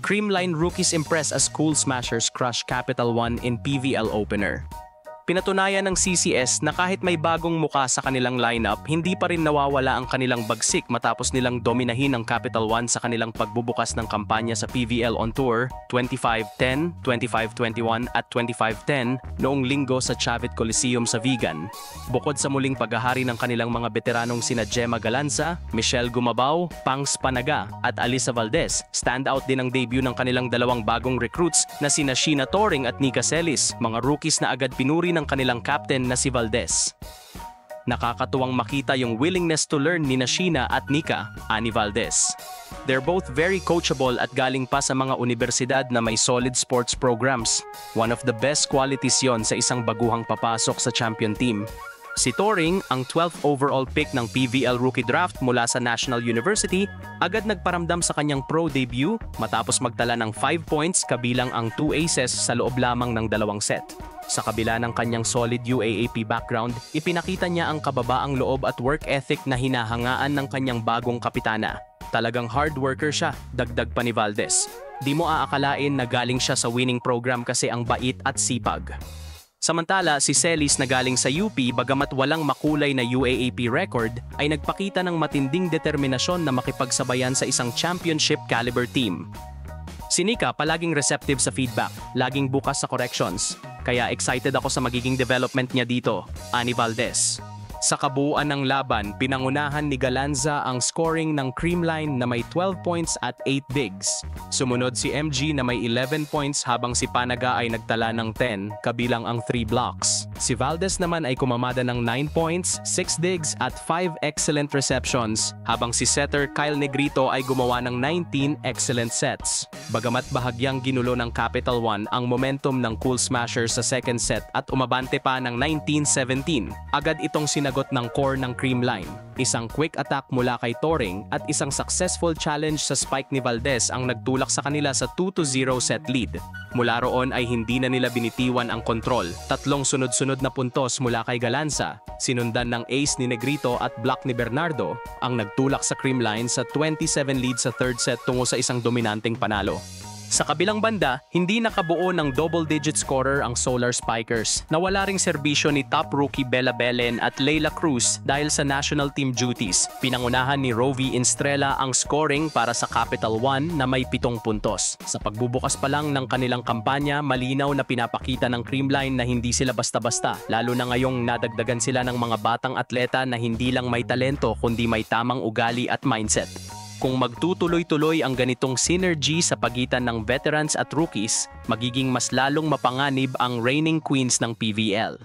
Creamline rookies impress as Cool Smashers crush Capital One in PVL opener. Pinatunayan ng CCS na kahit may bagong muka sa kanilang lineup, hindi pa rin nawawala ang kanilang bagsik matapos nilang dominahin ang Capital One sa kanilang pagbubukas ng kampanya sa PVL on Tour 25-10, 25-21 at 25-10 noong linggo sa Chavit Coliseum sa Vigan. Bukod sa muling paghahari ng kanilang mga veteranong sina Gemma Galanza, Michelle Gumabao, Pangs Panaga at Alisa Valdez, standout din ang debut ng kanilang dalawang bagong recruits na sina Sheena Toring at Nika Celis, mga rookies na agad pinuri ng kanilang captain na si Valdez. Nakakatuwang makita yung willingness to learn ni Sheena at Nika, ani Valdez. They're both very coachable at galing pa sa mga universidad na may solid sports programs. One of the best qualities yon sa isang baguhang papasok sa champion team. Si Toring, ang 12th overall pick ng PVL Rookie Draft mula sa National University, agad nagparamdam sa kanyang pro debut matapos magtala ng 5 points kabilang ang 2 aces sa loob lamang ng dalawang set. Sa kabila ng kanyang solid UAAP background, ipinakita niya ang kababaang loob at work ethic na hinahangaan ng kanyang bagong kapitana. Talagang hard worker siya, dagdag pa ni Valdez. Di mo aakalain na galing siya sa winning program kasi ang bait at sipag. Samantala, si Celis na galing sa UP bagamat walang makulay na UAAP record, ay nagpakita ng matinding determinasyon na makipagsabayan sa isang championship caliber team. Si Nika palaging receptive sa feedback, laging bukas sa corrections. Kaya excited ako sa magiging development niya dito, ani Valdez. Sa kabuuan ng laban, pinangunahan ni Galanza ang scoring ng Creamline na may 12 points at 8 digs. Sumunod si MG na may 11 points habang si Panaga ay nagtala ng 10, kabilang ang 3 blocks. Si Valdez naman ay kumamada ng 9 points, 6 digs at 5 excellent receptions, habang si setter Kyle Negrito ay gumawa ng 19 excellent sets. Bagamat bahagyang ginulo ng Capital One ang momentum ng Cool Smashers sa second set at umabante pa ng 19-17, agad itong sinagot ng core ng Creamline. Isang quick attack mula kay Toring at isang successful challenge sa spike ni Valdez ang nagtulak sa kanila sa 2-0 set lead. Mula roon ay hindi na nila binitiwan ang kontrol. 3 sunod-sunod na puntos mula kay Galanza, sinundan ng ace ni Negrito at block ni Bernardo, ang nagtulak sa Creamline sa 27 lead sa third set tungo sa isang dominanteng panalo. Sa kabilang banda, hindi nakabuo ng double-digit scorer ang Solar Spikers. Nawala ring serbisyo ni top rookie Bella Belen at Leila Cruz dahil sa national team duties. Pinangunahan ni Rovi Estrella ang scoring para sa Capital One na may 7 puntos. Sa pagbubukas pa lang ng kanilang kampanya, malinaw na pinapakita ng Creamline na hindi sila basta-basta, lalo na ngayong nadagdagan sila ng mga batang atleta na hindi lang may talento kundi may tamang ugali at mindset. Kung magtutuloy-tuloy ang ganitong synergy sa pagitan ng veterans at rookies, magiging mas lalong mapanganib ang reigning queens ng PVL.